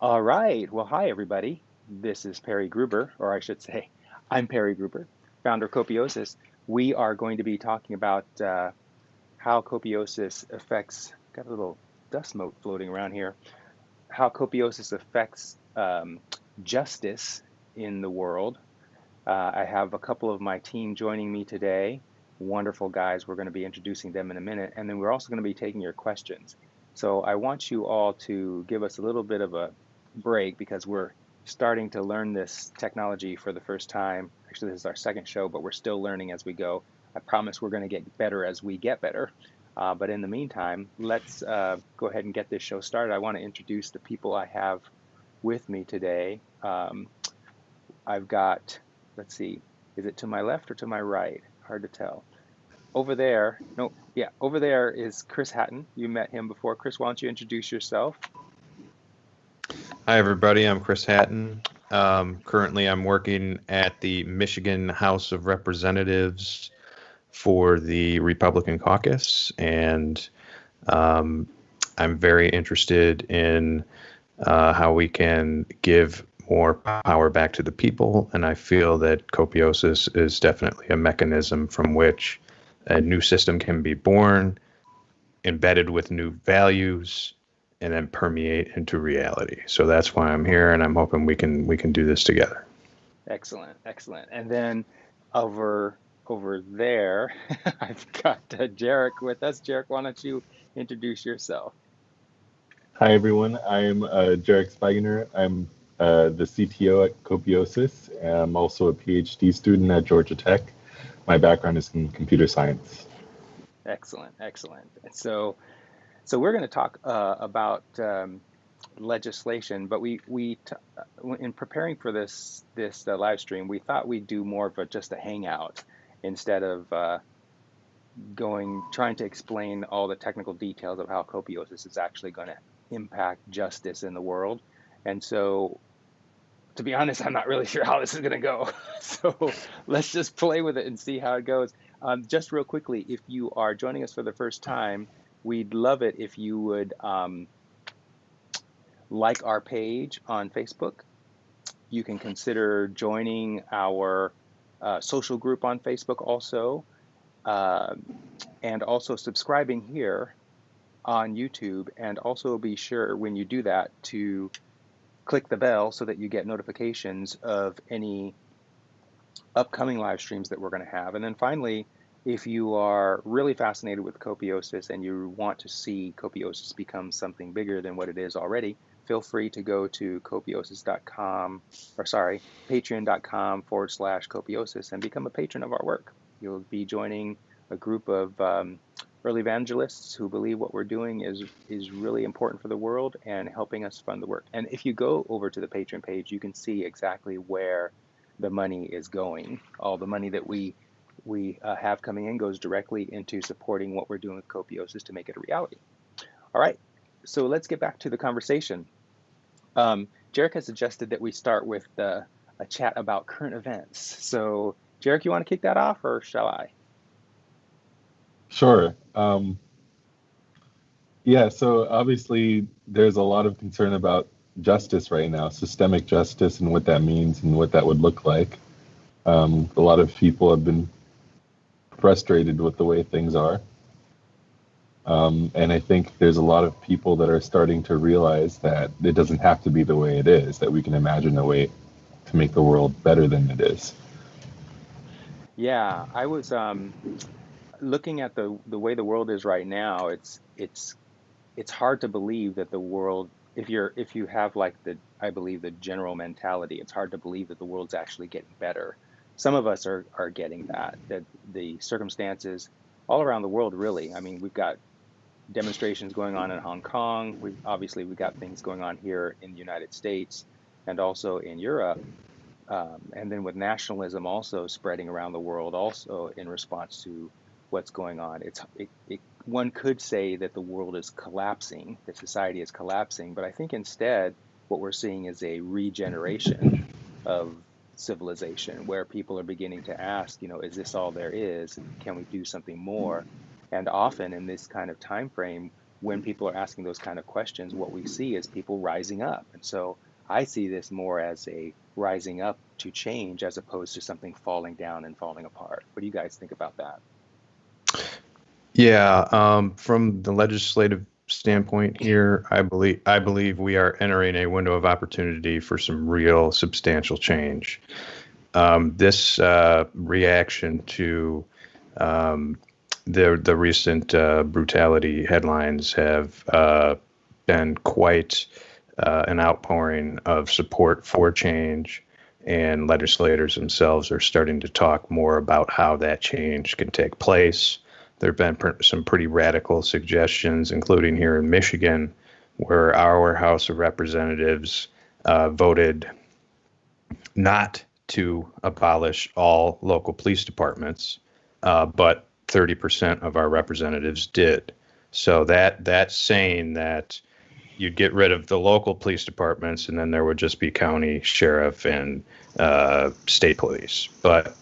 All right. Well, hi, everybody. This is Perry Gruber, or I should say, I'm Perry Gruber, founder of Copiosis. We are going to be talking about how Copiosis affects, got a little dust mote floating around here, how Copiosis affects justice in the world. I have a couple of my team joining me today. Wonderful guys. We're going to be introducing them in a minute. And then we're also going to be taking your questions. So I want you all to give us a little bit of a break because we're starting to learn this technology for the first time. Actually, this is our second show, but we're still learning as we go. I promise we're going to get better as we get better. But in the meantime, let's go ahead and get this show started. I want to introduce the people I have with me today. I've got, let's see, is it to my left or to my right? Hard to tell. Over there, no, yeah, over there is Chris Hatton. You met him before. Chris, why don't you introduce yourself? Hi, everybody. I'm Chris Hatton. Currently, I'm working at the Michigan House of Representatives for the Republican caucus, and um, I'm very interested in how we can give more power back to the people. And I feel that Copiosis is definitely a mechanism from which a new system can be born, embedded with new values, and then permeate into reality. So that's why I'm here, and I'm hoping we can do this together. Excellent, excellent. And then over there, I've got Gheric with us. Gheric, why don't you introduce yourself? Hi, everyone. I'm Gheric Speiginer. I'm the CTO at Copiosis. I'm also a PhD student at Georgia Tech. My background is in computer science. Excellent, excellent. And so we're going to talk about legislation, but in preparing for this live stream, we thought we'd do more of just a hangout instead of trying to explain all the technical details of how copiosis is actually going to impact justice in the world. And so, to be honest, I'm not really sure how this is going to go. So let's just play with it and see how it goes. Just real quickly, if you are joining us for the first time, we'd love it if you would like our page on Facebook. You can consider joining our social group on Facebook also, uh, and also subscribing here on YouTube. And also be sure when you do that to click the bell so that you get notifications of any upcoming live streams that we're going to have. And then finally, if you are really fascinated with Copiosis and you want to see Copiosis become something bigger than what it is already, feel free to go to copiosis.com, or sorry, patreon.com/copiosis and become a patron of our work. You'll be joining a group of early evangelists who believe what we're doing is really important for the world and helping us fund the work. And if you go over to the Patreon page, you can see exactly where the money is going. All the money that we have coming in goes directly into supporting what we're doing with Copiosis to make it a reality. All right, so let's get back to the conversation. Gheric has suggested that we start with a chat about current events. So, Gheric, you want to kick that off, or shall I? Sure. Yeah, so obviously there's a lot of concern about justice right now, systemic justice, and what that means and what that would look like. A lot of people have been frustrated with the way things are. And I think there's a lot of people that are starting to realize that it doesn't have to be the way it is, that we can imagine a way to make the world better than it is. Yeah, I was looking at the way the world is right now. It's hard to believe that the world, if you have like I believe the general mentality, it's hard to believe that the world's actually getting better. Some of us are getting that the circumstances all around the world, really. I mean, we've got demonstrations going on in Hong Kong. We've got things going on here in the United States and also in Europe. And then with nationalism also spreading around the world, also in response to what's going on. One could say that the world is collapsing, that society is collapsing, but I think instead what we're seeing is a regeneration of civilization where people are beginning to ask, is this all there is? Can we do something more? And often in this kind of time frame, when people are asking those kind of questions, what we see is people rising up. And so I see this more as a rising up to change as opposed to something falling down and falling apart. What do you guys think about that? Yeah, from the legislative standpoint here, I believe we are entering a window of opportunity for some real substantial change. This reaction to the recent brutality headlines have been quite an outpouring of support for change, and legislators themselves are starting to talk more about how that change can take place. There have been some pretty radical suggestions, including here in Michigan, where our House of Representatives voted not to abolish all local police departments, but 30% of our representatives did. So that's saying that you'd get rid of the local police departments, and then there would just be county sheriff and state police. But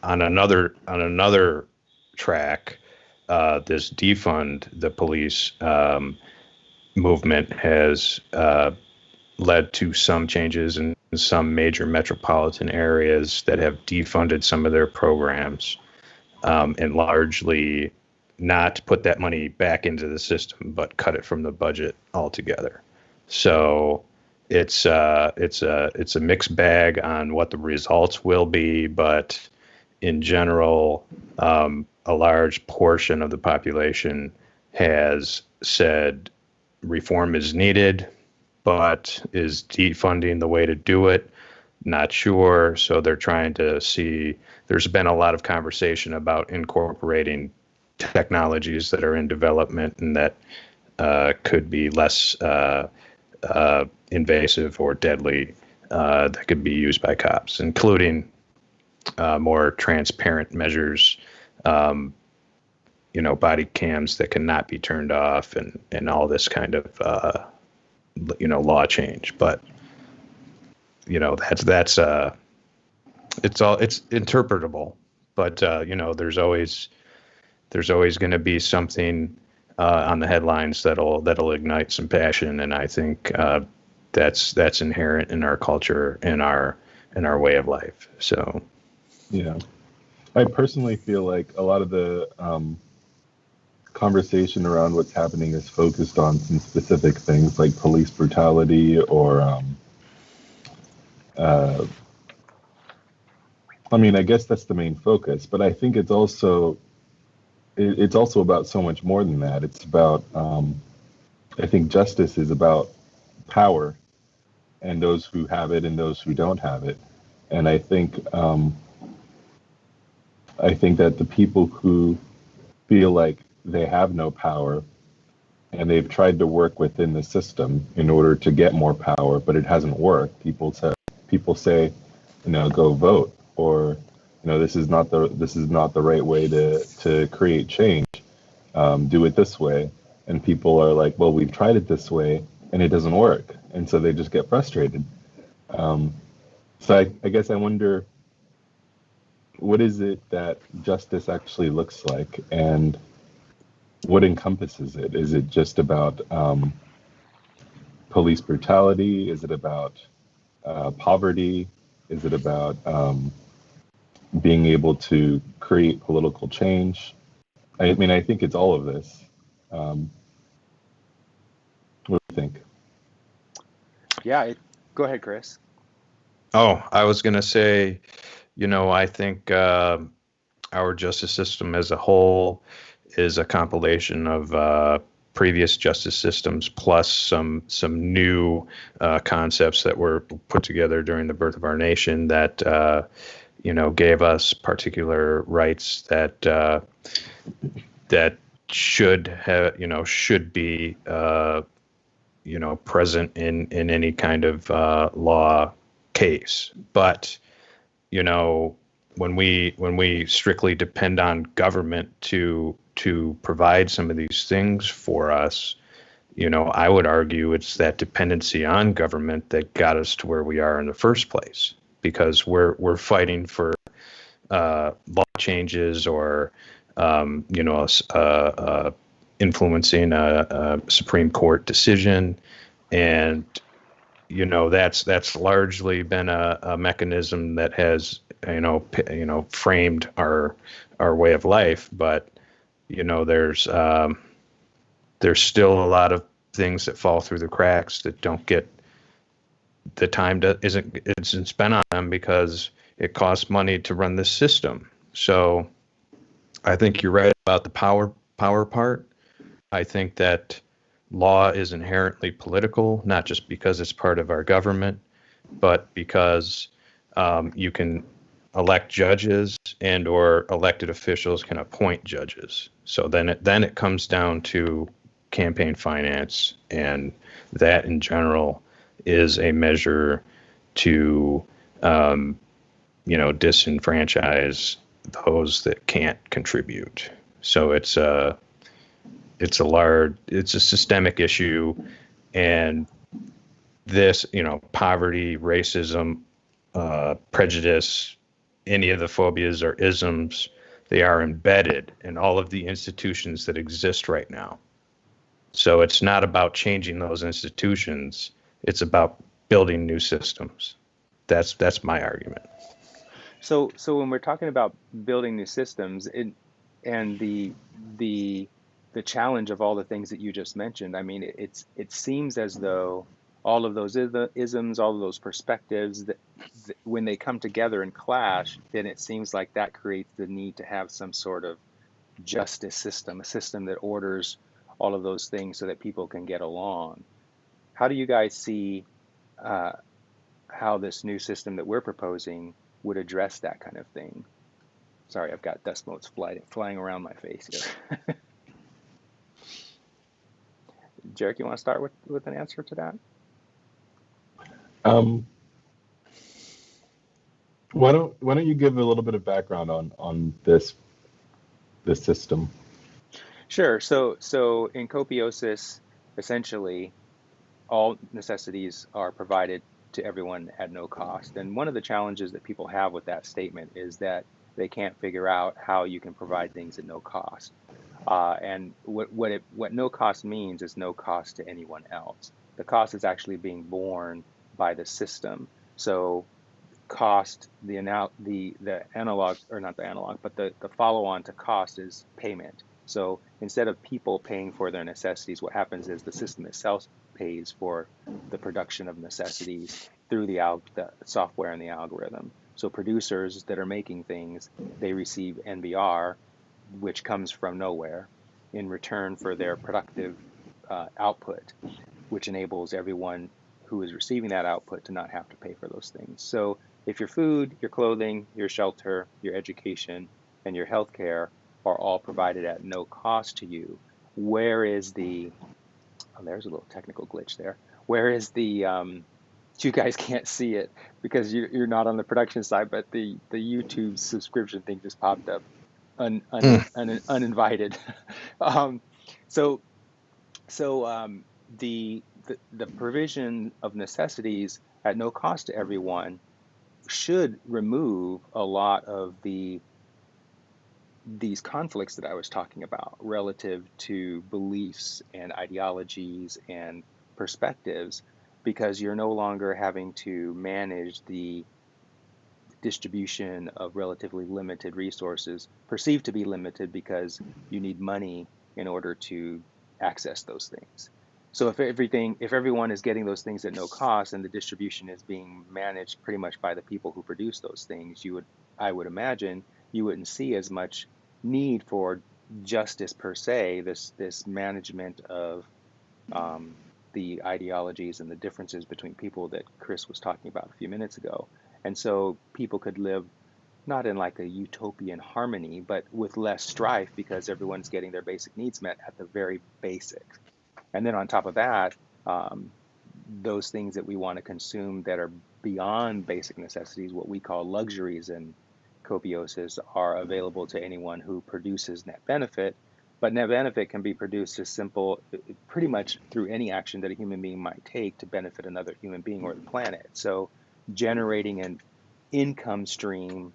on another track, this defund the police movement has led to some changes in some major metropolitan areas that have defunded some of their programs, and largely not put that money back into the system, but cut it from the budget altogether. So it's a mixed bag on what the results will be, but in general, a large portion of the population has said reform is needed, but is defunding the way to do it? Not sure. So they're trying to see. There's been a lot of conversation about incorporating technologies that are in development and that could be less invasive or deadly, that could be used by cops, including more transparent measures, body cams that cannot be turned off, and all this kind of law change. But that's it's interpretable. But there's always going to be something on the headlines that'll ignite some passion, and I think that's inherent in our culture and our way of life. So Yeah, I personally feel like a lot of the conversation around what's happening is focused on some specific things like police brutality or I guess that's the main focus, but I think it's also about so much more than that. It's about I think justice is about power and those who have it and those who don't have it. And I think that the people who feel like they have no power and they've tried to work within the system in order to get more power, but it hasn't worked. People say, go vote, or this is not the right way to create change. Do it this way. And people are like, well, we've tried it this way and it doesn't work, and so they just get frustrated. So I guess I wonder, what is it that justice actually looks like, and what encompasses it? Is it just about police brutality? Is it about poverty? Is it about being able to create political change? I think it's all of this. What do you think? Yeah, go ahead, Chris. Oh, I was going to say, I think our justice system as a whole is a compilation of previous justice systems plus some new concepts that were put together during the birth of our nation that gave us particular rights that should be present in any kind of law case. But when we strictly depend on government to provide some of these things for us, I would argue it's that dependency on government that got us to where we are in the first place, because we're fighting for law changes or influencing a Supreme Court decision, and that's largely been a mechanism that has framed our way of life. But there's still a lot of things that fall through the cracks that don't get the time isn't spent on them because it costs money to run this system. So I think you're right about the power part. I think that law is inherently political, not just because it's part of our government, but because you can elect judges and or elected officials can appoint judges. So then it comes down to campaign finance, and that in general is a measure to disenfranchise those that can't contribute. So it's a systemic issue, and this, poverty, racism, prejudice, any of the phobias or isms, they are embedded in all of the institutions that exist right now. So it's not about changing those institutions. It's about building new systems. That's my argument. So when we're talking about building new systems and the challenge of all the things that you just mentioned, I mean, it seems as though all of those isms, all of those perspectives, that when they come together and clash, then it seems like that creates the need to have some sort of justice system, a system that orders all of those things so that people can get along. How do you guys see how this new system that we're proposing would address that kind of thing? Sorry, I've got dust motes flying around my face here. Gheric, you want to start with an answer to that? Why don't you give a little bit of background on this system? Sure. So in Copiosis, essentially, all necessities are provided to everyone at no cost. And one of the challenges that people have with that statement is that they can't figure out how you can provide things at no cost. And what no cost means is no cost to anyone else. The cost is actually being borne by the system. So cost, the analog, or not the analog, but the follow-on to cost is payment. So instead of people paying for their necessities, what happens is the system itself pays for the production of necessities through the software and the algorithm. So producers that are making things, they receive NBR, which comes from nowhere, in return for their productive output, which enables everyone who is receiving that output to not have to pay for those things. So if your food, your clothing, your shelter, your education, and your healthcare are all provided at no cost to you, where is there's a little technical glitch there. Where is you guys can't see it because you're not on the production side, but the YouTube subscription thing just popped up uninvited. So the provision of necessities at no cost to everyone should remove a lot of these conflicts that I was talking about relative to beliefs and ideologies and perspectives, because you're no longer having to manage the distribution of relatively limited resources, perceived to be limited because you need money in order to access those things. So if everyone is getting those things at no cost and the distribution is being managed pretty much by the people who produce those things, I would imagine you wouldn't see as much need for justice per se, this management of the ideologies and the differences between people that Chris was talking about a few minutes ago. And so people could live not in like a utopian harmony, but with less strife because everyone's getting their basic needs met at the very basic. And then on top of that, those things that we want to consume that are beyond basic necessities, what we call luxuries in Copiosis, are available to anyone who produces net benefit. But net benefit can be produced as simple, pretty much through any action that a human being might take to benefit another human being or the planet. So generating an income stream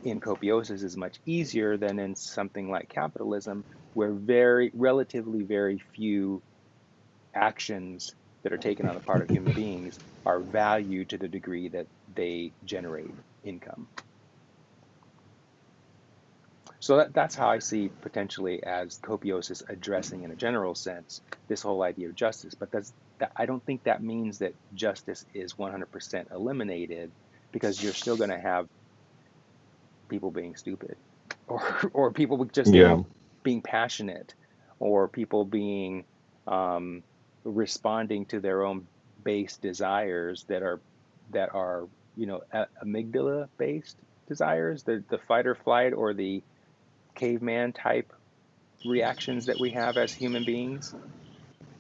in Copiosis is much easier than in something like capitalism, where relatively very few actions that are taken on the part of human beings are valued to the degree that they generate income. So that's how I see potentially as Copiosis addressing, in a general sense, this whole idea of justice. But I don't think that means that justice is 100% eliminated, because you're still going to have people being stupid, or people just Yeah, being passionate, or people being responding to their own base desires that are amygdala based desires, the fight or flight or the caveman type reactions that we have as human beings.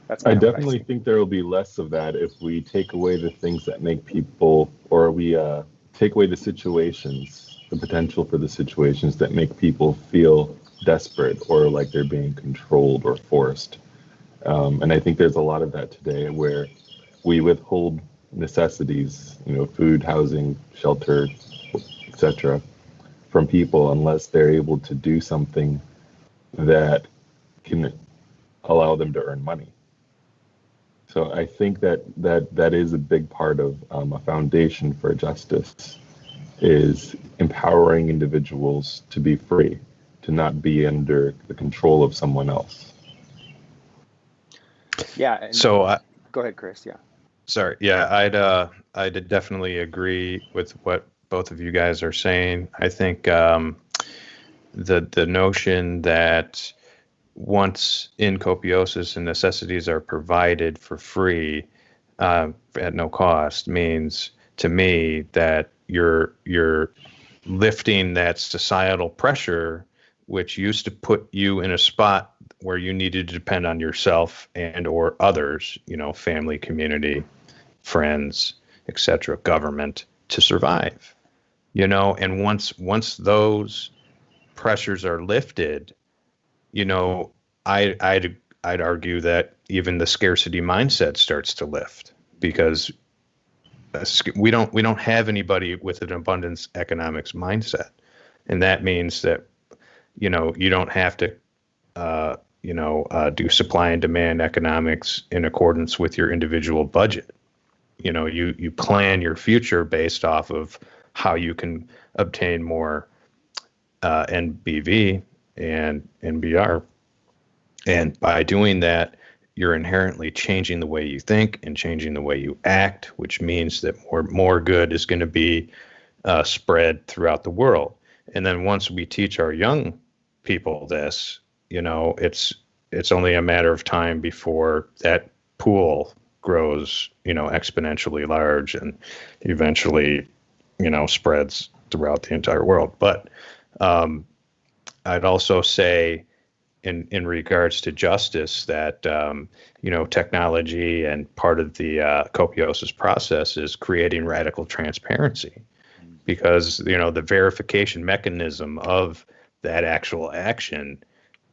That's I kind of what I definitely see. think there will be less of that if we take away the things that make people, or we take away the situations, the potential for the situations that make people feel desperate or like they're being controlled or forced. And I think there's a lot of that today where we withhold necessities, food, housing, shelter, etc., from people unless they're able to do something that can allow them to earn money. So I think that is a big part of a foundation for justice, is empowering individuals to be free, to not be under the control of someone else. Yeah, and So go ahead, Chris. Yeah. sorry, yeah, I'd definitely agree with what both of you guys are saying. I think the notion that once in Copiosis and necessities are provided for free at no cost means to me that you're lifting that societal pressure which used to put you in a spot where you needed to depend on yourself and or others, family, community, friends, etc., government to survive. And once those pressures are lifted, you know, I'd argue that even the scarcity mindset starts to lift, because we don't have anybody with an abundance economics mindset, and that means that you don't have to do supply and demand economics in accordance with your individual budget. You plan your future based off of how you can obtain more NBV and NBR. And by doing that, you're inherently changing the way you think and changing the way you act, which means that more good is going to be spread throughout the world. And then once we teach our young people this, it's only a matter of time before that pool grows, exponentially large and eventually, spreads throughout the entire world. But I'd also say, in regards to justice, that technology and part of the Copiosis process is creating radical transparency, because the verification mechanism of that actual action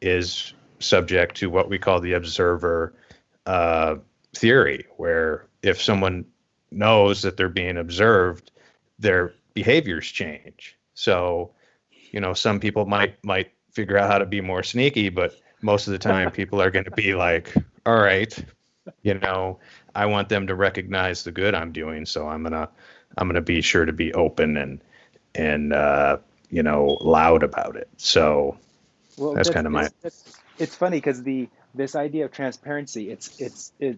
is subject to what we call the observer theory, where if someone knows that they're being observed, their behaviors change. So some people might figure out how to be more sneaky, but most of the time people are going to be like, all right, I want them to recognize the good I'm doing, so I'm gonna be sure to be open and loud about it. So Well, that's kind of my. it's funny because this idea of transparency,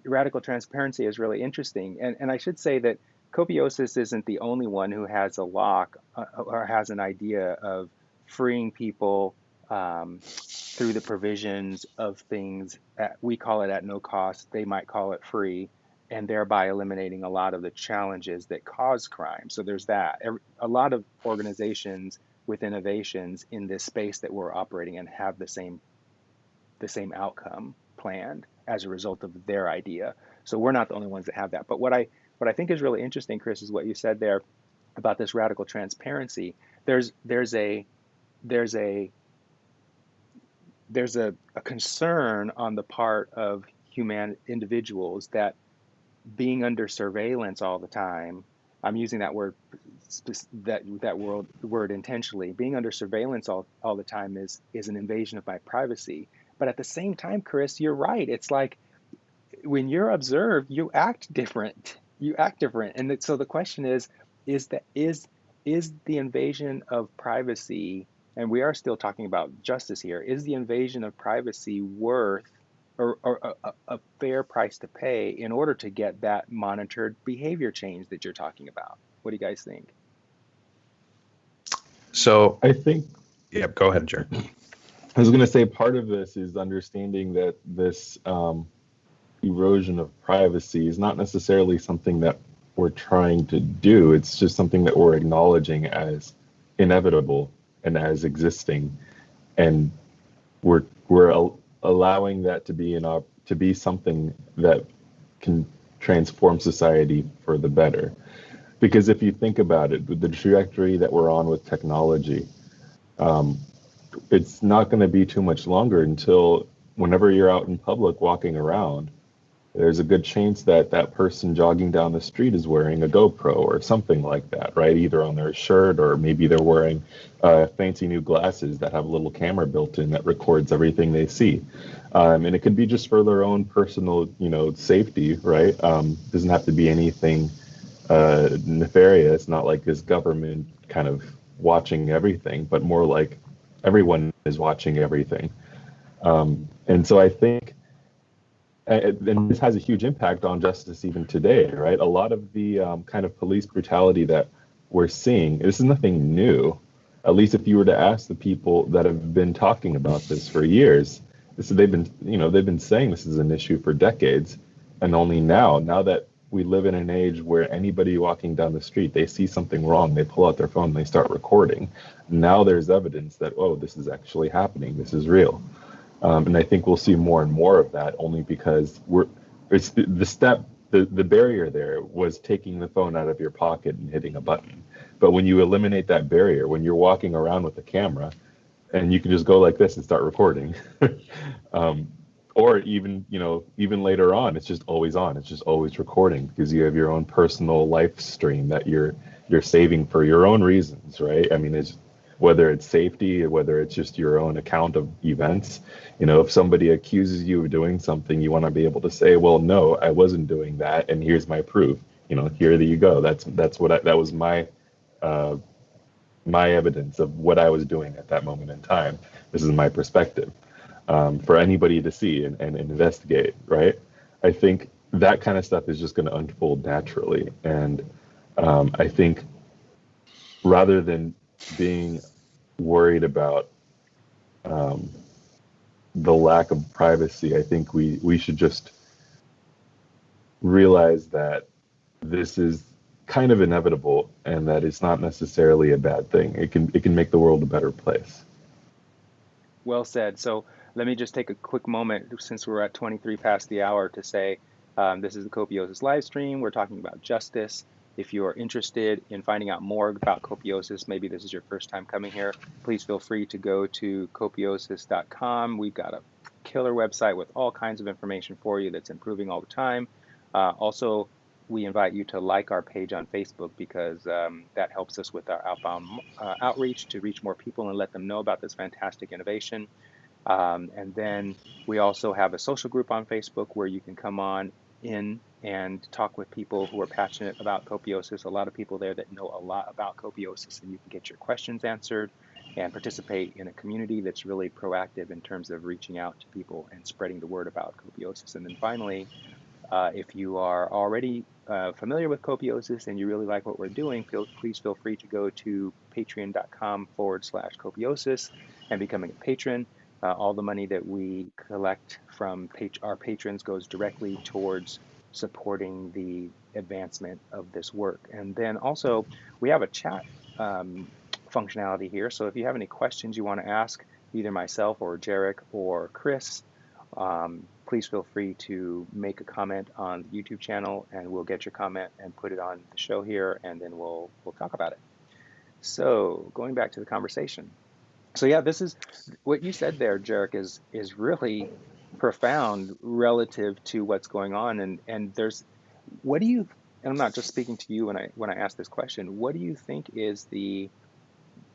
radical transparency is really interesting, and I should say that Copiosis isn't the only one who has a lock or has an idea of freeing people through the provisions of things we call it at no cost. They might call it free, and thereby eliminating a lot of the challenges that cause crime. So there's that. A lot of organizations with innovations in this space that we're operating in have the same outcome planned as a result of their idea. So we're not the only ones that have that. But what I think is really interesting, Chris, is what you said there about this radical transparency. There's a there's a concern on the part of human individuals that being under surveillance all the time I'm using that word word intentionally. Being under surveillance all the time is an invasion of my privacy. But at the same time, Chris, you're right. It's like when you're observed, you act different. You act different. And so the question is that is the invasion of privacy, and we are still talking about justice here, is the invasion of privacy worth or a fair price to pay in order to get that monitored behavior change that you're talking about? What do you guys think? So, I think yeah, go ahead, Jared. I was going to say part of this is understanding that this erosion of privacy is not necessarily something that we're trying to do. It's just something that we're acknowledging as inevitable and as existing, and we're allowing that to be something that can transform society for the better. Because if you think about it, with the trajectory that we're on with technology, it's not going to be too much longer until whenever you're out in public walking around, there's a good chance that that person jogging down the street is wearing a GoPro or something like that, right? Either on their shirt, or maybe they're wearing fancy new glasses that have a little camera built in that records everything they see. And it could be just for their own personal, safety, right? Doesn't have to be anything nefarious, not like this government kind of watching everything, but more like everyone is watching everything. And so I think, and this has a huge impact on justice even today, right? A lot of the kind of police brutality that we're seeing, this is nothing new. At least if you were to ask the people that have been talking about this for years, they've been saying this is an issue for decades, and only now that we live in an age where anybody walking down the street, they see something wrong, they pull out their phone, they start recording. Now there's evidence that, oh, this is actually happening, this is real. And I think we'll see more and more of that, only because the barrier there was taking the phone out of your pocket and hitting a button. But when you eliminate that barrier, when you're walking around with a camera and you can just go like this and start recording, or even later on, it's just always on. It's just always recording because you have your own personal live stream that you're saving for your own reasons, right? I mean, it's whether it's safety, whether it's just your own account of events. If somebody accuses you of doing something, you want to be able to say, well, no, I wasn't doing that, and here's my proof. Here you go. That was my evidence of what I was doing at that moment in time. This is my perspective, for anybody to see and investigate, right? I think that kind of stuff is just going to unfold naturally. And I think rather than being worried about the lack of privacy, I think we should just realize that this is kind of inevitable and that it's not necessarily a bad thing. It can make the world a better place. Well said. So let me just take a quick moment, since we're at 23 past the hour, to say this is the Copiosis live stream. We're talking about justice. If you are interested in finding out more about Copiosis, maybe this is your first time coming here, please feel free to go to copiosis.com. We've got a killer website with all kinds of information for you that's improving all the time. Also, we invite you to like our page on Facebook, because that helps us with our outbound outreach to reach more people and let them know about this fantastic innovation. And then we also have a social group on Facebook where you can come on in and talk with people who are passionate about Copiosis. A lot of people there that know a lot about Copiosis, and you can get your questions answered and participate in a community that's really proactive in terms of reaching out to people and spreading the word about Copiosis. And then finally, if you are already familiar with Copiosis and you really like what we're doing, please feel free to go to patreon.com/Copiosis and becoming a patron. All the money that we collect from our patrons goes directly towards supporting the advancement of this work. And then also, we have a chat functionality here. So if you have any questions you want to ask either myself or Gheric or Chris, please feel free to make a comment on the YouTube channel, and we'll get your comment and put it on the show here, and then we'll talk about it. So going back to the conversation. So yeah, this is what you said there, Gheric, is really profound relative to what's going on. And there's, what do you and I'm not just speaking to you when I ask this question, what do you think is the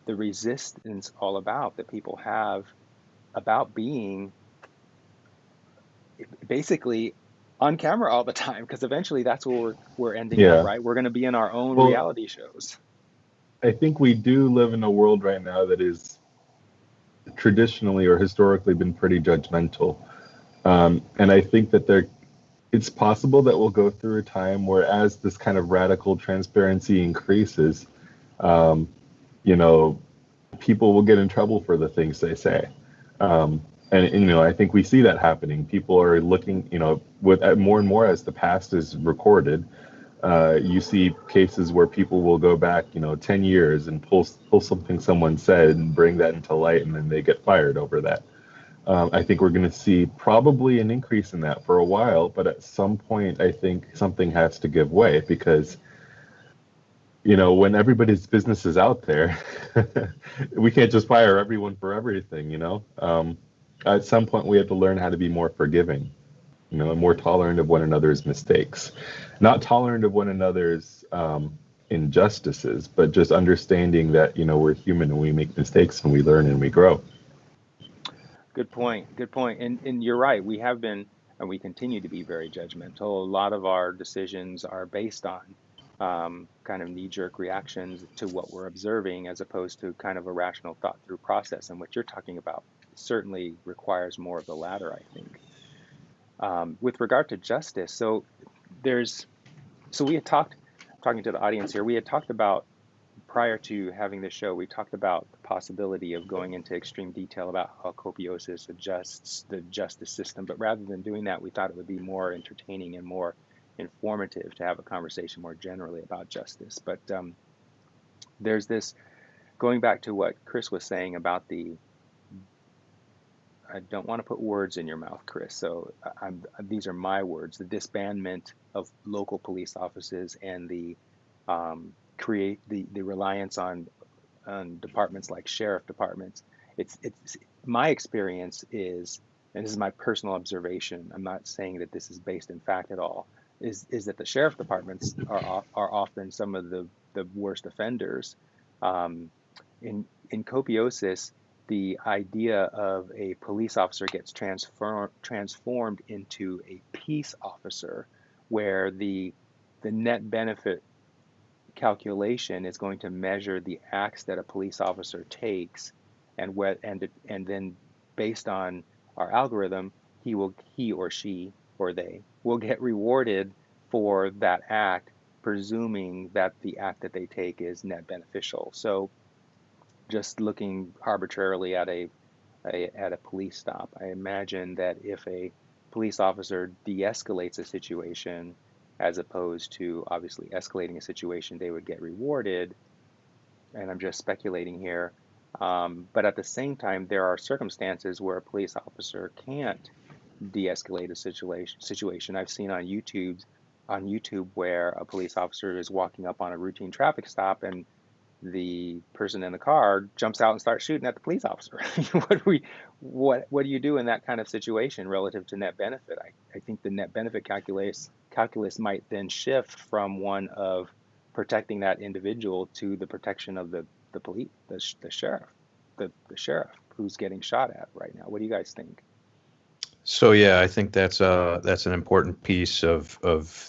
resistance all about that people have about being basically on camera all the time? Because eventually that's where we're ending up, Yeah. right? We're going to be in our own Well, reality shows. I think we do live in a world right now that is traditionally or historically been pretty judgmental. And I think that it's possible that we'll go through a time where, as this kind of radical transparency increases, um, you know, people will get in trouble for the things they say. And, I think we see that happening. People are looking, with more and more as the past is recorded. You see cases where people will go back, 10 years and pull something someone said and bring that into light, and then they get fired over that. I think we're going to see probably an increase in that for a while, but at some point, I think something has to give way because, when everybody's business is out there, we can't just fire. For everything. At some point, we have to learn how to be more forgiving, and more tolerant of one another's mistakes, not tolerant of one another's injustices, but just understanding that, we're human and we make mistakes and we learn and we grow. Good point. Good point. And you're right. We have been, and we continue to be very judgmental. A lot of our decisions are based on kind of knee-jerk reactions to what we're observing, as opposed to kind of a rational thought-through process. And what you're talking about certainly requires more of the latter, I think. With regard to justice, there's, so we had talking to the audience here, we had talked about prior to having this show, we talked about the possibility of going into extreme detail about how Copiosis adjusts the justice system. But rather than doing that, we thought it would be more entertaining and more informative to have a conversation more generally about justice. But there's this, going back to what Chris was saying about I don't want to put words in your mouth, Chris. So these are my words: the disbandment of local police offices and the create the reliance on departments like sheriff departments. It's my experience is, and this is my personal observation, I'm not saying that this is based in fact at all, is that the sheriff departments are often some of the worst offenders. Um, in Copiosis, the idea of a police officer gets transformed into a peace officer, where the net benefit calculation is going to measure the acts that a police officer takes, and then based on our algorithm, he or she or they will get rewarded for that act, presuming that the act that they take is net beneficial. So just looking arbitrarily at a police stop, I imagine that if a police officer de-escalates a situation, as opposed to obviously escalating a situation, they would get rewarded. And I'm just speculating here. But at the same time, there are circumstances where a police officer can't de-escalate a situation. I've seen on YouTube where a police officer is walking up on a routine traffic stop, and the person in the car jumps out and starts shooting at the police officer. What do you do in that kind of situation relative to net benefit? I think the net benefit calculus might then shift from one of protecting that individual to the protection of the police, the sheriff, the sheriff who's getting shot at right now. What do you guys think? So yeah, I think that's an important piece of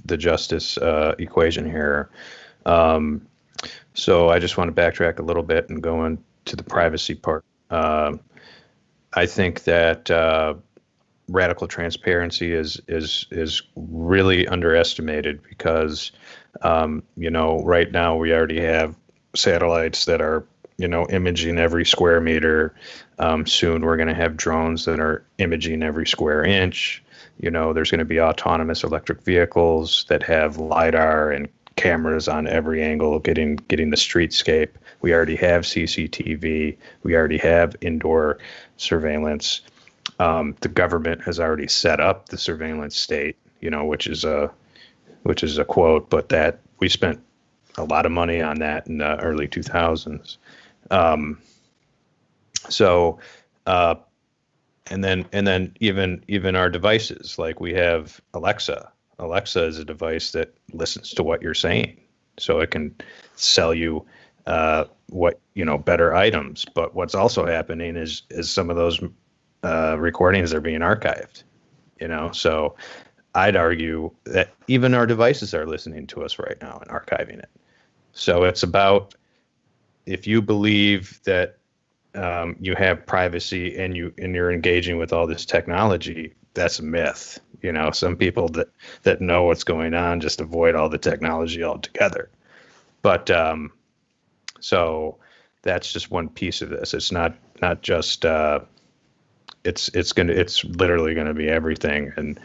the justice equation here. Um, so I just want to backtrack a little bit and go into the privacy part. I think that radical transparency is really underestimated because right now we already have satellites that are imaging every square meter. Soon we're going to have drones that are imaging every square inch. There's going to be autonomous electric vehicles that have LiDAR and cameras on every angle, getting the streetscape. We already have CCTV. We already have indoor surveillance. The government has already set up the surveillance state, which is a quote, but that we spent a lot of money on that in the early 2000s. So, and then even our devices, like we have Alexa, Alexa is a device that listens to what you're saying, so it can sell you better items. But what's also happening is some of those recordings are being archived. So I'd argue that even our devices are listening to us right now and archiving it. So it's about, if you believe that you have privacy and you're engaging with all this technology, that's a myth. Some people that know what's going on just avoid all the technology altogether. But so that's just one piece of this. It's not just it's literally gonna be everything, and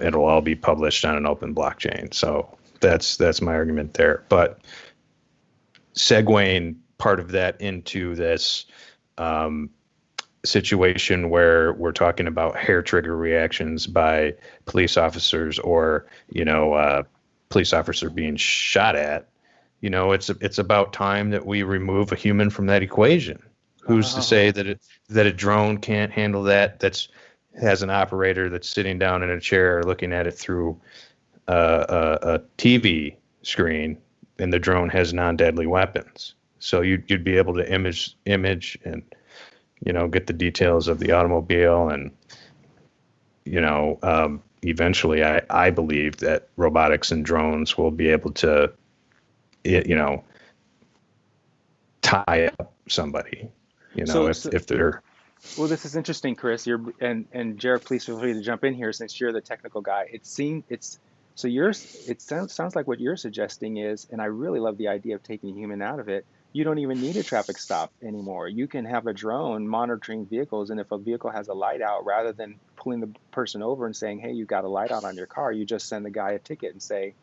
it'll all be published on an open blockchain. So that's my argument there. But segueing part of that into this situation where we're talking about hair trigger reactions by police officers, or police officer being shot at, it's about time that we remove a human from that equation. Who's to say that a drone can't handle that? Has an operator that's sitting down in a chair looking at it through a TV screen, and the drone has non-deadly weapons. So you'd be able to image and get the details of the automobile, and eventually I believe that robotics and drones will be able to tie up somebody, if they're. Well, this is interesting, Chris. And Gheric, please feel free to jump in here since you're the technical guy. It sounds like what you're suggesting is, and I really love the idea of taking human out of it. You don't even need a traffic stop anymore. You can have a drone monitoring vehicles, and if a vehicle has a light out, rather than pulling the person over and saying, "Hey, you got a light out on your car," you just send the guy a ticket and say,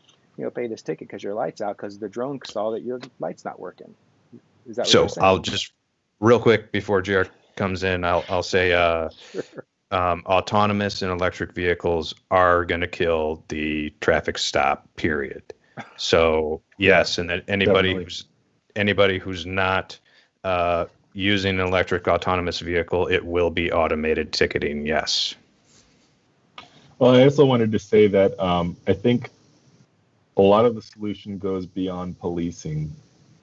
"Pay this ticket because your light's out because the drone saw that your light's not working." Is that what you're saying? I'll just real quick before Gheric comes in, I'll say autonomous and electric vehicles are going to kill the traffic stop, period. So yes, and that anybody who's not using an electric autonomous vehicle, it will be automated ticketing. Yes. Well, I also wanted to say that I think a lot of the solution goes beyond policing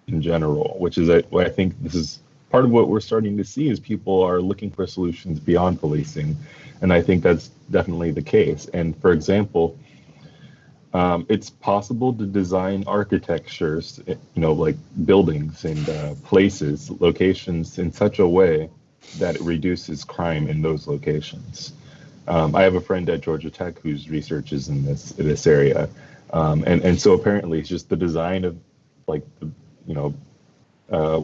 in general, which is I think this is part of what we're starting to see is people are looking for solutions beyond policing. And I think that's definitely the case. And for example, it's possible to design architectures, like buildings and places, locations in such a way that it reduces crime in those locations. I have a friend at Georgia Tech whose research is in this area. And so apparently it's just the design of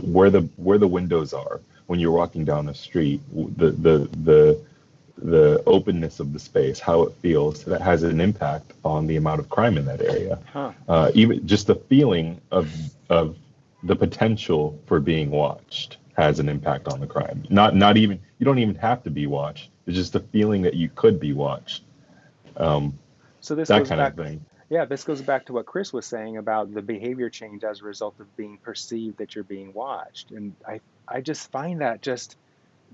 where the windows are when you're walking down a street, the openness of the space, how it feels, that has an impact on the amount of crime in that area. Even just the feeling of the potential for being watched has an impact on the crime. Not even, you don't even have to be watched. It's just the feeling that you could be watched. So this that goes kind back, of thing. Yeah, this goes back to what Chris was saying about the behavior change as a result of being perceived that you're being watched. And I just find that just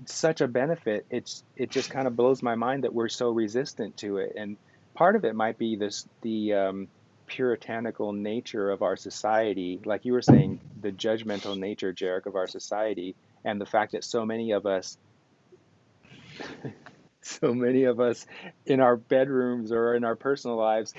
such a benefit. It just kind of blows my mind that we're so resistant to it. And part of it might be the puritanical nature of our society, like you were saying, the judgmental nature, Gheric, of our society, and the fact that so many of us in our bedrooms or in our personal lives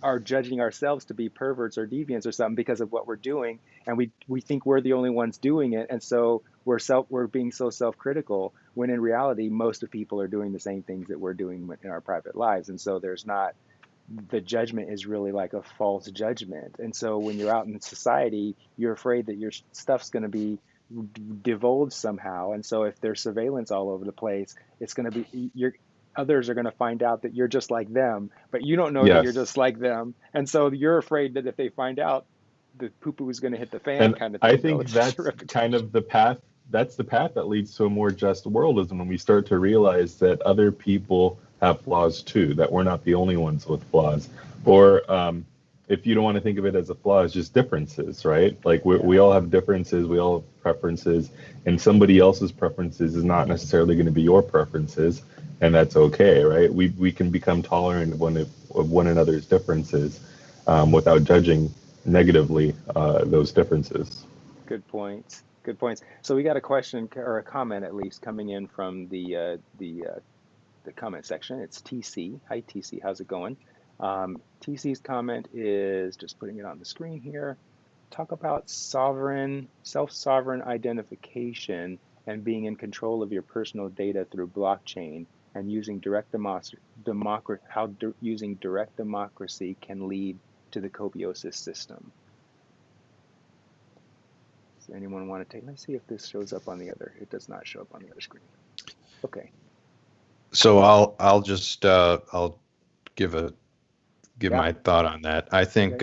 are judging ourselves to be perverts or deviants or something because of what we're doing, and we think we're the only ones doing it, and so we're being so self-critical, when in reality most of people are doing the same things that we're doing in our private lives. And so the judgment is really like a false judgment. And so when you're out in society, you're afraid that your stuff's going to be divulged somehow. And so if there's surveillance all over the place, it's going to be others are going to find out that you're just like them, but you don't know that you're just like them. And so you're afraid that if they find out, the poo-poo is going to hit the fan, And kind of thing. I think that's kind of the path. That's the path that leads to a more just world, is when we start to realize that other people have flaws too, that we're not the only ones with flaws. Or if you don't want to think of it as a flaw, it's just differences, right? Like we all have differences, we all have preferences, and somebody else's preferences is not necessarily going to be your preferences, and that's okay, right? We can become tolerant of one another's differences without judging negatively those differences. Good points. Good points. So we got a question or a comment at least coming in from the comment section. It's TC. Hi TC, how's it going? TC's comment is just putting it on the screen here. Talk about self-sovereign identification and being in control of your personal data through blockchain and using using direct democracy can lead to the Copiosis system. Does anyone want to take? Let's see if this shows up on the other. It does not show up on the other screen. Okay. So I'll just I'll give my thought on that. I think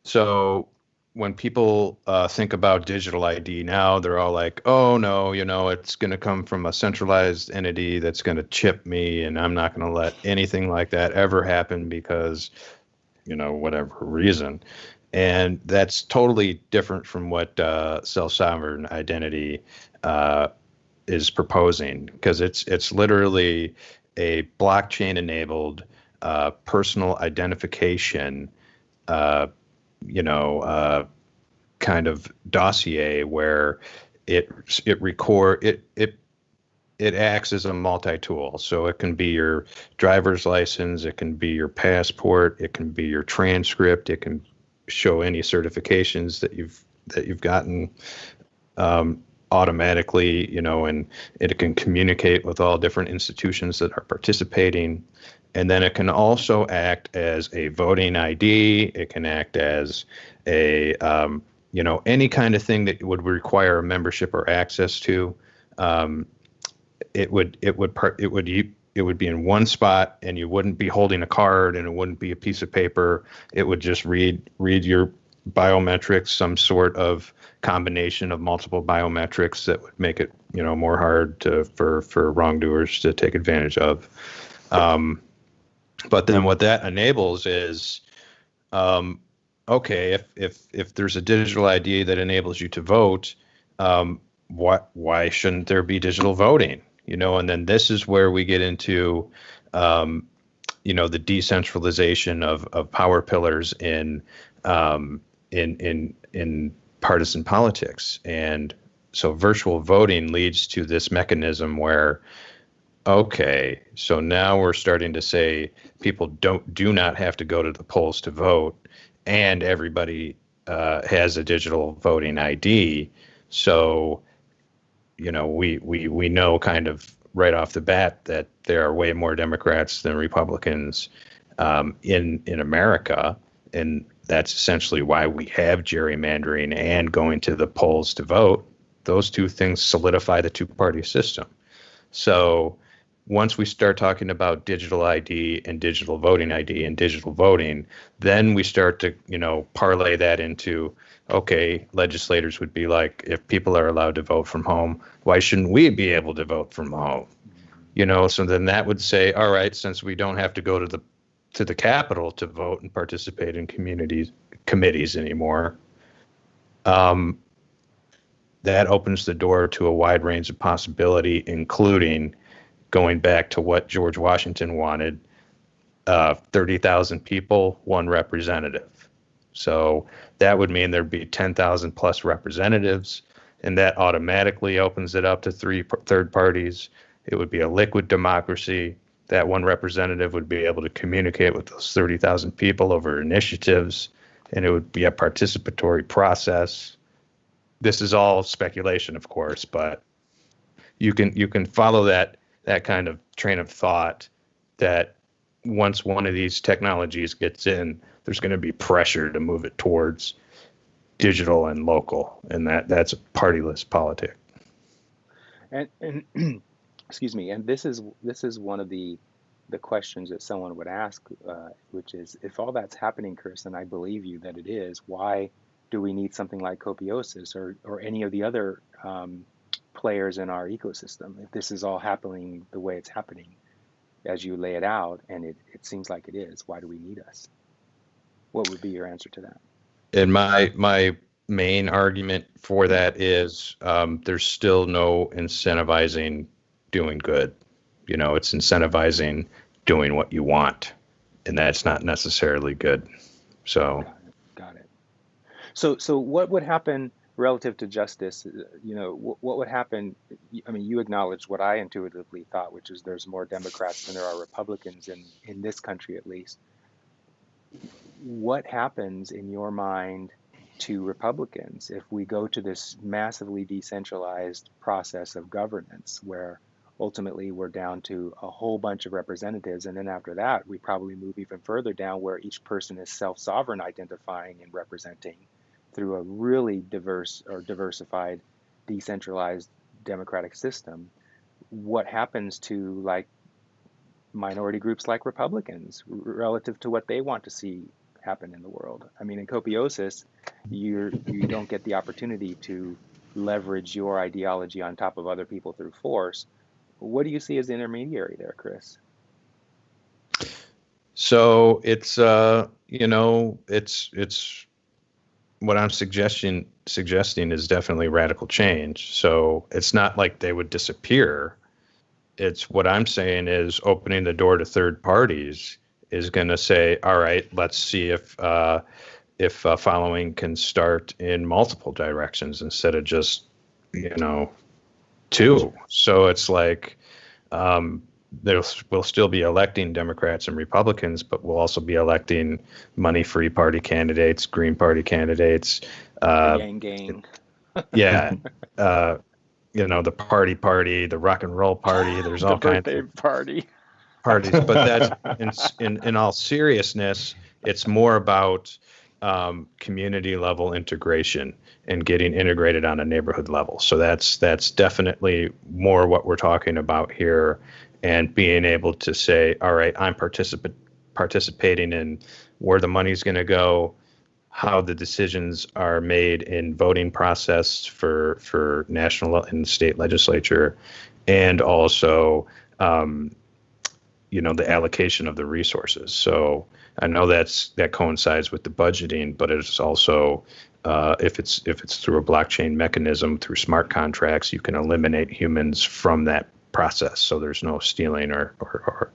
so. When people think about digital ID now, they're all like, "Oh no, it's going to come from a centralized entity that's going to chip me, and I'm not going to let anything like that ever happen because, whatever reason." And that's totally different from what self-sovereign identity is proposing, because it's literally a blockchain-enabled personal identification, kind of dossier where it acts as a multi-tool. So it can be your driver's license, it can be your passport, it can be your transcript, it can show any certifications that you've gotten automatically, and it can communicate with all different institutions that are participating. And then it can also act as a voting ID. It can act as a, any kind of thing that would require a membership or access to. It would be in one spot, and you wouldn't be holding a card, and it wouldn't be a piece of paper. It would just read your biometrics, some sort of combination of multiple biometrics that would make it, more hard for wrongdoers to take advantage of. But then what that enables is, okay, if there's a digital ID that enables you to vote, why shouldn't there be digital voting? And then this is where we get into, the decentralization of power pillars in partisan politics. And so virtual voting leads to this mechanism where, okay, so now we're starting to say people do not have to go to the polls to vote, and everybody has a digital voting ID. So, we know kind of right off the bat that there are way more Democrats than Republicans in America, and that's essentially why we have gerrymandering and going to the polls to vote. Those two things solidify the two-party system. So once we start talking about digital ID and digital voting ID and digital voting, then we start to, parlay that into, okay, legislators would be like, if people are allowed to vote from home, why shouldn't we be able to vote from home? So then that would say, all right, since we don't have to go to the Capitol to vote and participate in committees anymore, that opens the door to a wide range of possibility, including going back to what George Washington wanted, 30,000 people, one representative. So that would mean there'd be 10,000 plus representatives, and that automatically opens it up to third parties. It would be a liquid democracy. That one representative would be able to communicate with those 30,000 people over initiatives, and it would be a participatory process. This is all speculation, of course, but you can follow that kind of train of thought, that once one of these technologies gets in, there's going to be pressure to move it towards digital and local, and that's a partyless politic. And excuse me. And this is one of the questions that someone would ask, which is, if all that's happening, Chris, and I believe you that it is, why do we need something like Copiosis or any of the other players in our ecosystem? If this is all happening the way it's happening, as you lay it out, and it seems like it is, why do we need us? What would be your answer to that? And my main argument for that is there's still no incentivizing doing good. It's incentivizing doing what you want, and that's not necessarily good. So, Got it. So what would happen relative to justice? What would happen? I mean, you acknowledged what I intuitively thought, which is there's more Democrats than there are Republicans in this country, at least. What happens in your mind to Republicans if we go to this massively decentralized process of governance where ultimately we're down to a whole bunch of representatives, and then after that we probably move even further down where each person is self-sovereign, identifying and representing through a really diverse or diversified decentralized democratic system? What happens to like minority groups like Republicans relative to what they want to see happen in the world? I mean, in Copiosis, you don't get the opportunity to leverage your ideology on top of other people through force. What do you see as the intermediary there, Chris? so it's what I'm suggesting is definitely radical change. So it's not like they would disappear. It's what I'm saying is opening the door to third parties is going to say, all right, let's see if following can start in multiple directions instead of just two. So it's like um, we'll still be electing Democrats and Republicans, but we'll also be electing money-free party candidates, Green Party candidates. The Uh, Yang Gang. yeah, uh, the party, the rock and roll party. There's The all kinds birthday of party. parties, but that's in all seriousness, it's more about community level integration and getting integrated on a neighborhood level. So that's definitely more what we're talking about here, and being able to say, all right, I'm participating in where the money's going to go, how the decisions are made in voting process for national and state legislature, and also the allocation of the resources. So I know that coincides with the budgeting, but it's also if it's through a blockchain mechanism through smart contracts, you can eliminate humans from that process. So there's no stealing or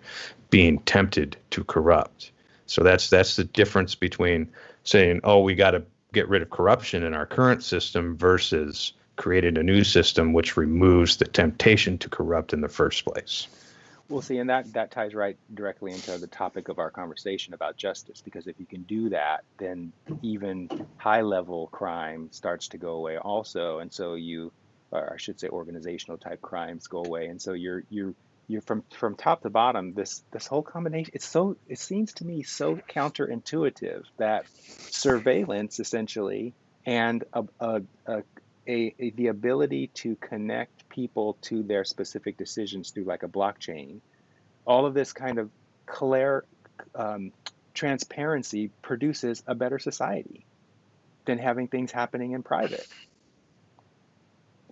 being tempted to corrupt. So that's the difference between saying, oh, we got to get rid of corruption in our current system versus creating a new system which removes the temptation to corrupt in the first place. Well, see, and that ties right directly into the topic of our conversation about justice, because if you can do that, then even high-level crime starts to go away also, and so or I should say, organizational type crimes go away, and so you're from top to bottom. This whole combination, it seems to me so counterintuitive that surveillance essentially and the ability to connect people to their specific decisions through like a blockchain, all of this kind of clear transparency produces a better society than having things happening in private.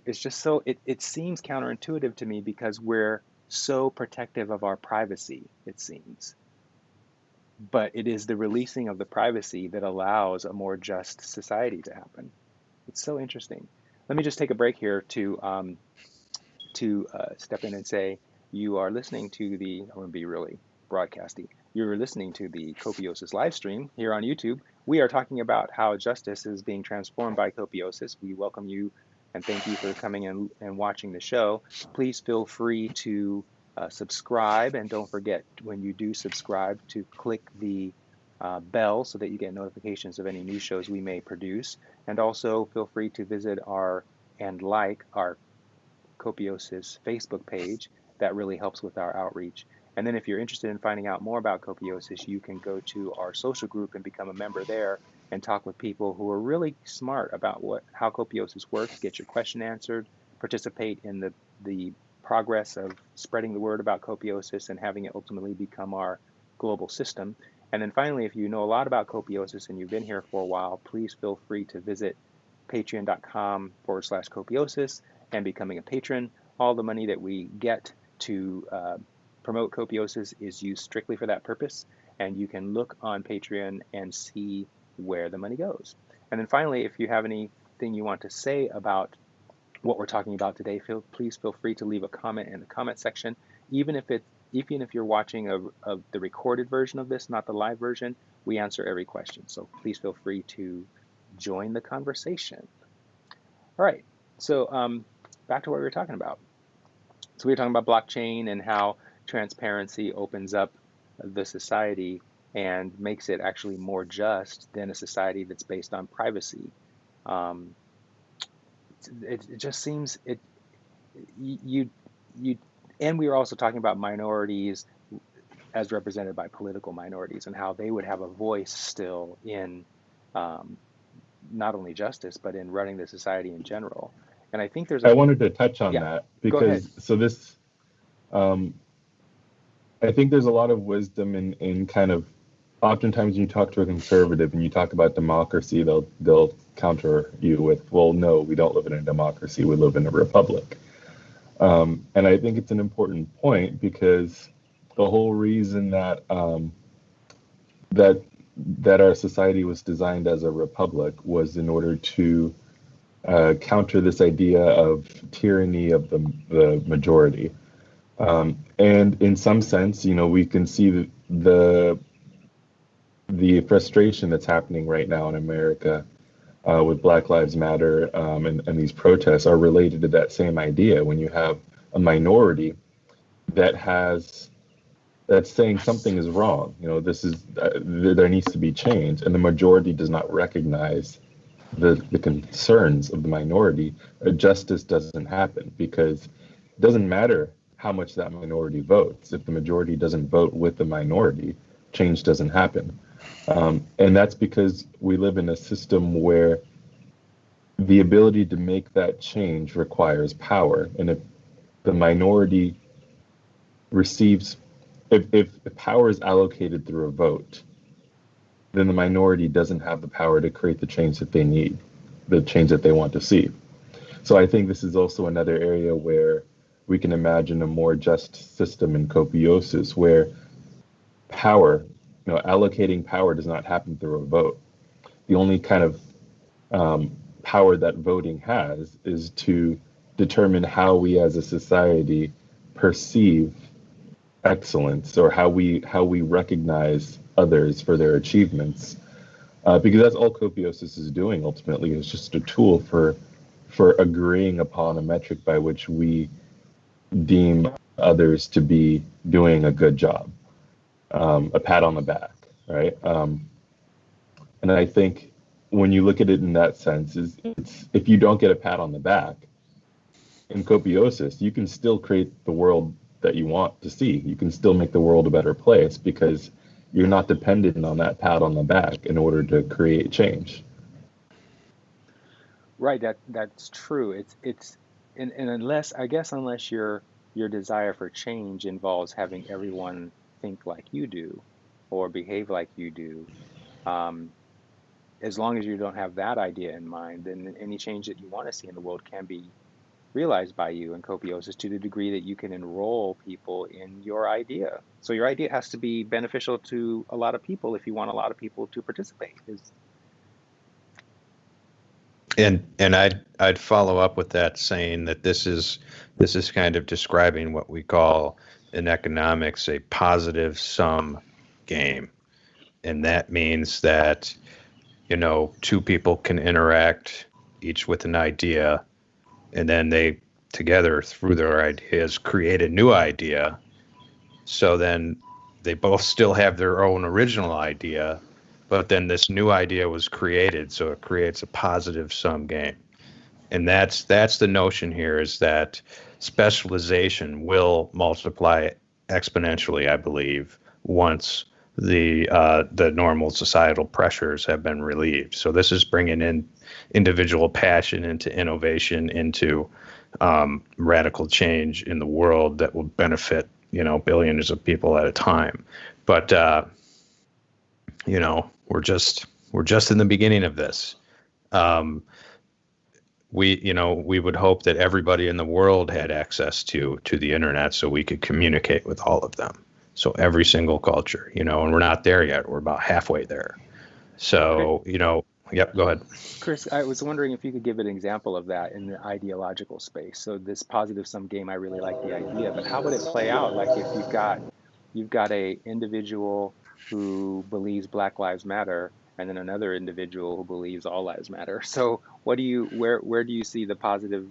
It's just it seems counterintuitive to me because we're so protective of our privacy, it seems. But it is the releasing of the privacy that allows a more just society to happen. It's so interesting. Let me just take a break here to step in and say you are listening to I'm going to be really broadcasty. You're listening to the Copiosis live stream here on YouTube. We are talking about how justice is being transformed by Copiosis. We welcome you and thank you for coming in and watching the show. Please feel free to subscribe, and don't forget when you do subscribe to click the bell so that you get notifications of any new shows we may produce. And also feel free to visit and like our Copiosis Facebook page. That really helps with our outreach. And then if you're interested in finding out more about Copiosis, you can go to our social group and become a member there and talk with people who are really smart about how Copiosis works, get your question answered, participate in the progress of spreading the word about Copiosis and having it ultimately become our global system. And then finally, if you know a lot about Copiosis and you've been here for a while, please feel free to visit patreon.com/Copiosis and becoming a patron. All the money that we get to promote Copiosis is used strictly for that purpose. and you can look on Patreon and see where the money goes. And then finally, if you have anything you want to say about what we're talking about today, please feel free to leave a comment in the comment section. Even if you're watching the recorded version of this, not the live version, we answer every question. So please feel free to join the conversation. All right, so back to what we were talking about. So we were talking about blockchain and how transparency opens up the society and makes it actually more just than a society that's based on privacy. It just seems you and we were also talking about minorities as represented by political minorities and how they would have a voice still in not only justice but in running the society in general. And I think there's I wanted to touch on yeah, that go ahead. because I think there's a lot of wisdom in kind of, oftentimes when you talk to a conservative and you talk about democracy, they'll counter you with, well, no, we don't live in a democracy, we live in a republic. And I think it's an important point because the whole reason that that our society was designed as a republic was in order to counter this idea of tyranny of the majority. And in some sense, we can see the frustration that's happening right now in America with Black Lives Matter and these protests are related to that same idea. When you have a minority that's saying something is wrong, this is there needs to be change, and the majority does not recognize the concerns of the minority, justice doesn't happen because it doesn't matter how much that minority votes. If the majority doesn't vote with the minority, change doesn't happen. And that's because we live in a system where the ability to make that change requires power. And if the minority receives, if power is allocated through a vote, then the minority doesn't have the power to create the change that they need, the change that they want to see. So I think this is also another area where we can imagine a more just system in Copiosis where power, allocating power does not happen through a vote. The only kind of power that voting has is to determine how we as a society perceive excellence or how we recognize others for their achievements. Because that's all Copiosis is doing ultimately, is just a tool for agreeing upon a metric by which we deem others to be doing a good job, a pat on the back, right? And I think when you look at it in that sense, it's if you don't get a pat on the back in Copiosis, you can still create the world that you want to see. You can still make the world a better place because you're not dependent on that pat on the back in order to create change. Right, that's true. And unless your desire for change involves having everyone think like you do or behave like you do, as long as you don't have that idea in mind, then any change that you want to see in the world can be realized by you in Copiosis to the degree that you can enroll people in your idea. So your idea has to be beneficial to a lot of people if you want a lot of people to participate. And I'd follow up with that saying that this is kind of describing what we call in economics a positive sum game. And that means that, two people can interact, each with an idea, and then they together through their ideas create a new idea. So then they both still have their own original idea, but then this new idea was created, so it creates a positive sum game. And that's the notion here, is that specialization will multiply exponentially, I believe, once the normal societal pressures have been relieved. So this is bringing in individual passion into innovation, into radical change in the world that will benefit, billions of people at a time. But we're just in the beginning of this. We would hope that everybody in the world had access to the internet so we could communicate with all of them. So every single culture, and we're not there yet. We're about halfway there. So, yep, go ahead. Chris, I was wondering if you could give an example of that in the ideological space. So this positive sum game, I really like the idea, but how would it play out? Like if you've got a individual who believes Black Lives Matter, and then another individual who believes all lives matter. So where do you see the positive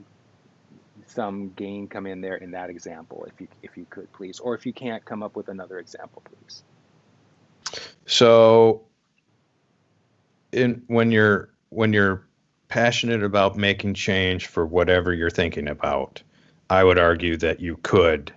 sum game come in there in that example, if you could please, or if you can't come up with another example, please. So when you're passionate about making change for whatever you're thinking about, I would argue that you could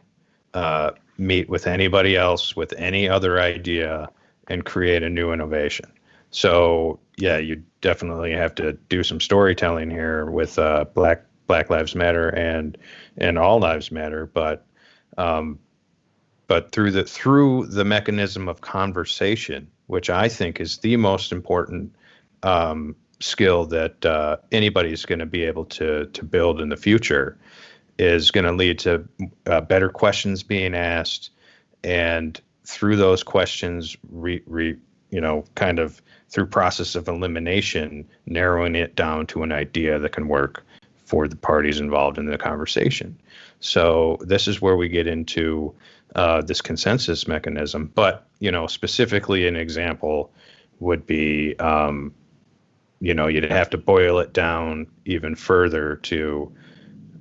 meet with anybody else with any other idea and create a new innovation. So yeah, you definitely have to do some storytelling here with Black Lives Matter and All Lives Matter, um, but through the mechanism of conversation, which I think is the most important skill that anybody's going to be able to build in the future, is going to lead to better questions being asked, and through those questions, kind of through process of elimination, narrowing it down to an idea that can work for the parties involved in the conversation. So this is where we get into this consensus mechanism. But specifically, an example would be, you'd have to boil it down even further to,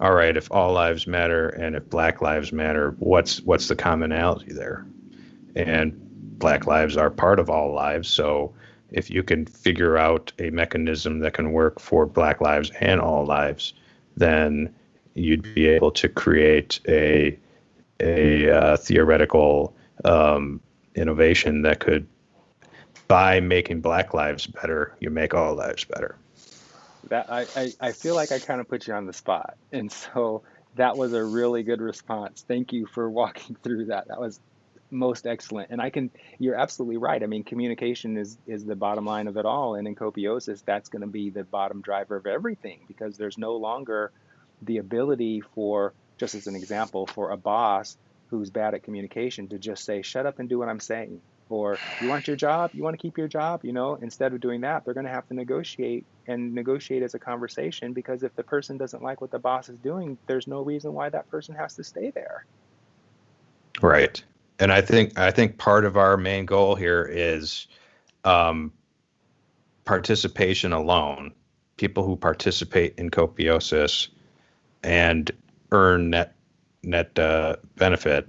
all right, if all lives matter and if Black lives matter, what's the commonality there? And Black lives are part of all lives. So if you can figure out a mechanism that can work for Black lives and all lives, then you'd be able to create a theoretical innovation that could, by making Black lives better, you make all lives better. That I feel like I kind of put you on the spot, and so that was a really good response. Thank you for walking through that. That was most excellent. And you're absolutely right. I mean, communication is the bottom line of it all, and in Copiosis, that's going to be the bottom driver of everything, because there's no longer the ability for, just as an example, for a boss who's bad at communication to just say, shut up and do what I'm saying. Or you want your job, you want to keep your job, instead of doing that, they're going to have to negotiate as a conversation, because if the person doesn't like what the boss is doing, there's no reason why that person has to stay there. Right. And I think part of our main goal here is participation alone. People who participate in Copiosis and earn net benefit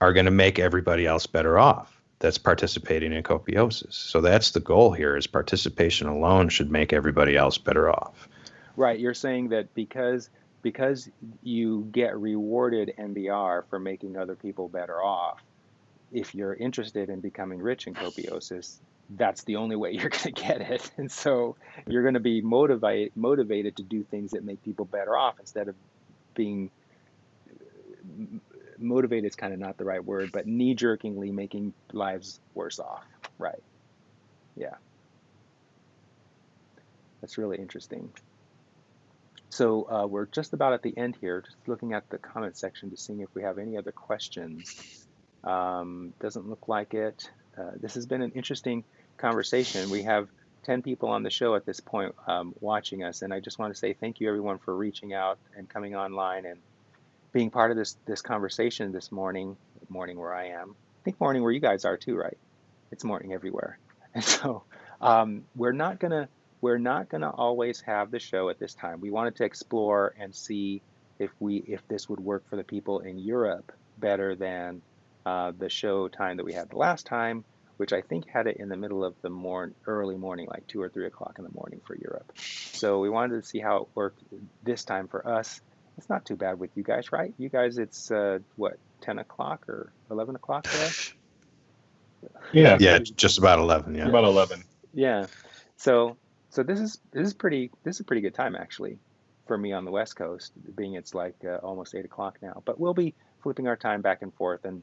are going to make everybody else better off that's participating in Copiosis. So that's the goal here, is participation alone should make everybody else better off. Right. You're saying that because you get rewarded NBR for making other people better off, if you're interested in becoming rich in Copiosis, that's the only way you're going to get it. And so you're going to be motivated to do things that make people better off, instead of being motivated is kind of not the right word, but knee-jerkingly making lives worse off. Right. Yeah. That's really interesting. So we're just about at the end here, just looking at the comment section to see if we have any other questions. Doesn't look like it. This has been an interesting conversation. We have 10 people on the show at this point watching us, and I just want to say thank you, everyone, for reaching out and coming online and being part of this conversation this morning where I am. I think morning where you guys are too, right? It's morning everywhere. And so we're not gonna always have the show at this time. We wanted to explore and see if this would work for the people in Europe better than the show time that we had the last time, which I think had it in the middle of the early morning, like 2 or 3 o'clock in the morning for Europe. So we wanted to see how it worked this time for us. It's not too bad with you guys, right? You guys, it's what, 10 o'clock or 11 o'clock today? Yeah, just about 11. Yeah, about 11. Yeah. So this is a pretty good time, actually, for me on the West Coast, being it's like almost 8 o'clock now. But we'll be flipping our time back and forth. And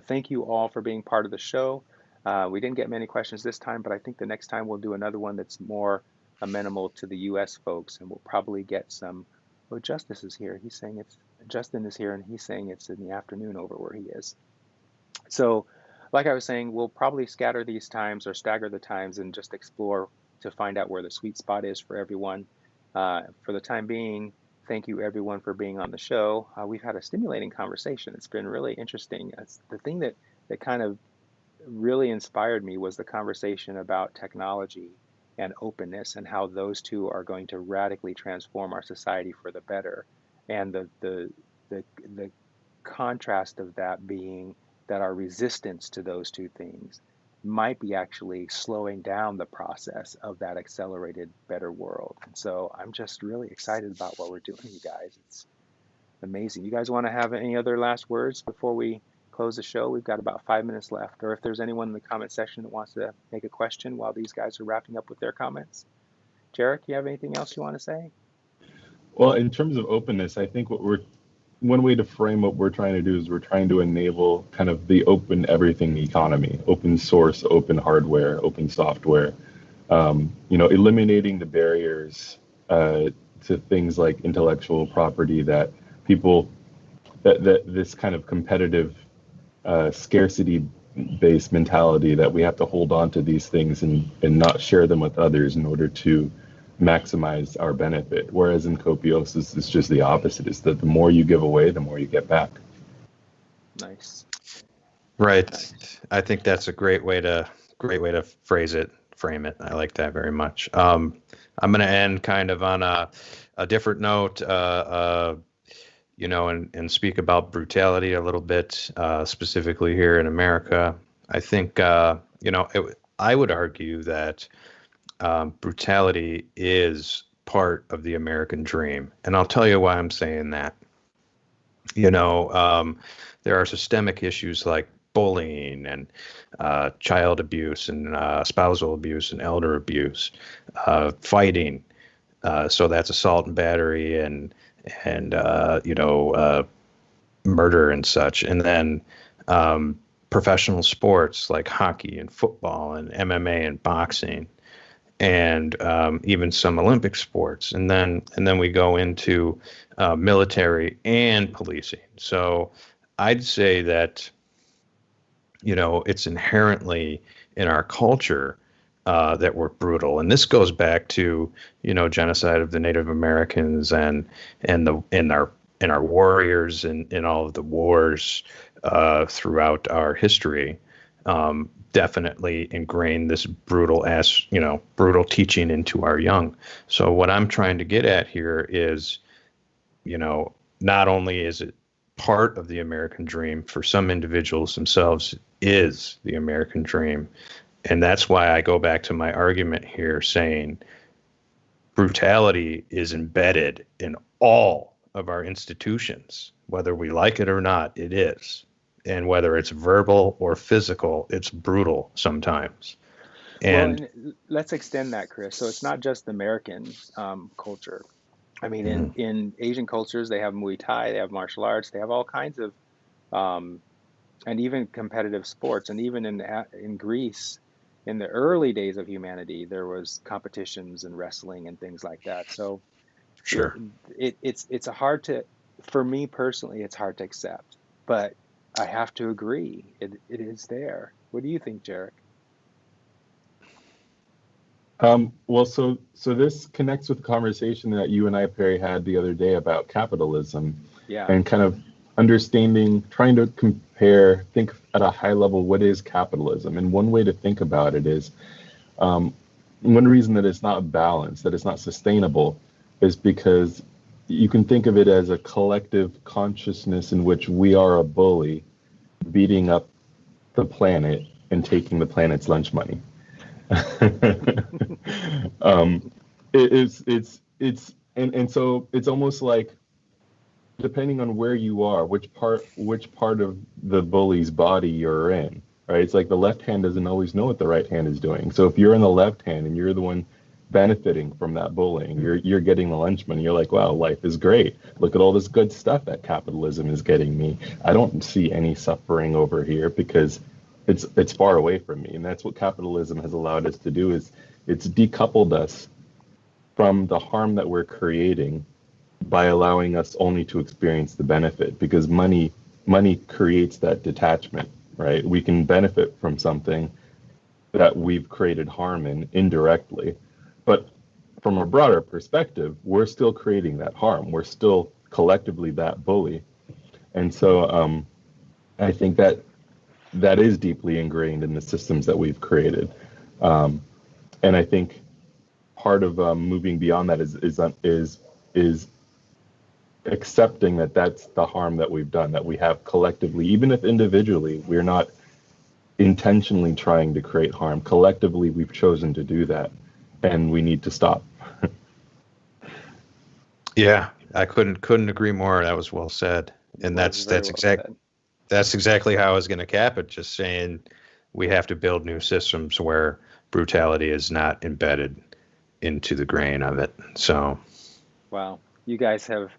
thank you all for being part of the show. We didn't get many questions this time, but I think the next time we'll do another one that's more amenable to the U.S. folks, and we'll probably get some. Oh, Justin is here, and he's saying it's in the afternoon over where he is. So, like I was saying, we'll probably scatter these times or stagger the times and just explore to find out where the sweet spot is for everyone. For the time being, thank you everyone for being on the show. We've had a stimulating conversation. It's been really interesting. The thing that kind of really inspired me was the conversation about technology and openness and how those two are going to radically transform our society for the better. And the contrast of that being that our resistance to those two things might be actually slowing down the process of that accelerated better world. And so I'm just really excited about what we're doing, you guys. It's amazing. You guys want to have any other last words before we close the show? We've got about 5 minutes left. Or if there's anyone in the comment section that wants to make a question while these guys are wrapping up with their comments. Gheric, you have anything else you want to say? Well, in terms of openness, I think one way to frame what we're trying to do is we're trying to enable kind of the open everything economy, open source, open hardware, open software, eliminating the barriers to things like intellectual property that people, that this kind of competitive scarcity based mentality that we have to hold on to these things and not share them with others in order to maximize our benefit. Whereas in Copiosis, it's just the opposite. It's that the more you give away, the more you get back. Nice. Right. Nice. I think that's a great way to frame it. I like that very much. I'm going to end kind of on a different note, and speak about brutality a little bit, specifically here in America. I think, I would argue that brutality is part of the American dream. And I'll tell you why I'm saying that. There are systemic issues like bullying and child abuse and spousal abuse and elder abuse, fighting. So that's assault and battery and murder and such. And then professional sports like hockey and football and MMA and boxing, and even some Olympic sports, and then we go into military and policing. So I'd say that it's inherently in our culture that we're brutal, and this goes back to genocide of the Native Americans and our warriors in all of the wars throughout our history. Definitely ingrained this brutal teaching into our young. So what I'm trying to get at here is, not only is it part of the American dream, for some individuals themselves is the American dream. And that's why I go back to my argument here saying brutality is embedded in all of our institutions, whether we like it or not, it is. And whether it's verbal or physical, it's brutal sometimes. And let's extend that, Chris. So it's not just American culture. I mean, in Asian cultures, they have Muay Thai, they have martial arts, they have all kinds of, and even competitive sports. And even in Greece, in the early days of humanity, there was competitions and wrestling and things like that. So sure, it's for me personally, it's hard to accept, but I have to agree. It is there. What do you think, Gheric? Well, so this connects with the conversation that you and I, Perry, had the other day about capitalism. Yeah. And kind of trying to think at a high level, what is capitalism? And one way to think about it is, one reason that it's not balanced, that it's not sustainable, is because you can think of it as a collective consciousness in which we are a bully beating up the planet and taking the planet's lunch money. So it's almost like, depending on where you are, which part of the bully's body you're in, right? It's like the left hand doesn't always know what the right hand is doing. So if you're in the left hand and you're the one benefiting from that bullying, you're getting the lunch money, you're like, wow, life is great. Look at all this good stuff that capitalism is getting me. I don't see any suffering over here because it's far away from me. And that's what capitalism has allowed us to do, is it's decoupled us from the harm that we're creating by allowing us only to experience the benefit, because money creates that detachment. right? We can benefit from something that we've created harm in indirectly. But from a broader perspective, we're still creating that harm. We're still collectively that bully. And so I think that that is deeply ingrained in the systems that we've created. And I think part of moving beyond that is accepting that that's the harm that we've done, that we have collectively, even if individually we're not intentionally trying to create harm. Collectively, we've chosen to do that, and we need to stop. Yeah, I couldn't agree more. That was well said. And Was very well said. that's exactly how I was going to cap it. Just saying we have to build new systems where brutality is not embedded into the grain of it. So, Wow, you guys have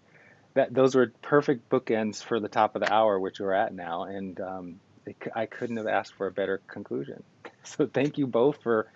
that. Those were perfect bookends for the top of the hour, which we're at now, and I couldn't have asked for a better conclusion. So thank you both for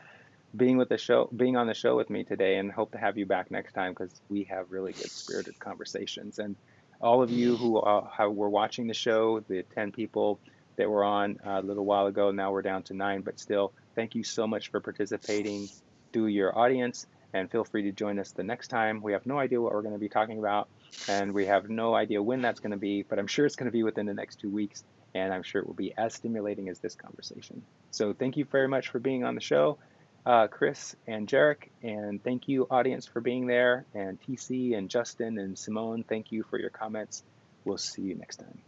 being on the show with me today, and hope to have you back next time because we have really good spirited conversations. And all of you who were watching the show, the 10 people that were on a little while ago, now we're down to 9, but still, thank you so much for participating through your audience, and feel free to join us the next time. We have no idea what we're going to be talking about, and we have no idea when that's going to be, but I'm sure it's going to be within the next 2 weeks, and I'm sure it will be as stimulating as this conversation. So thank you very much for being on the show, Chris and Gheric, and thank you, audience, for being there, and TC and Justin and Simone, thank you for your comments. We'll see you next time.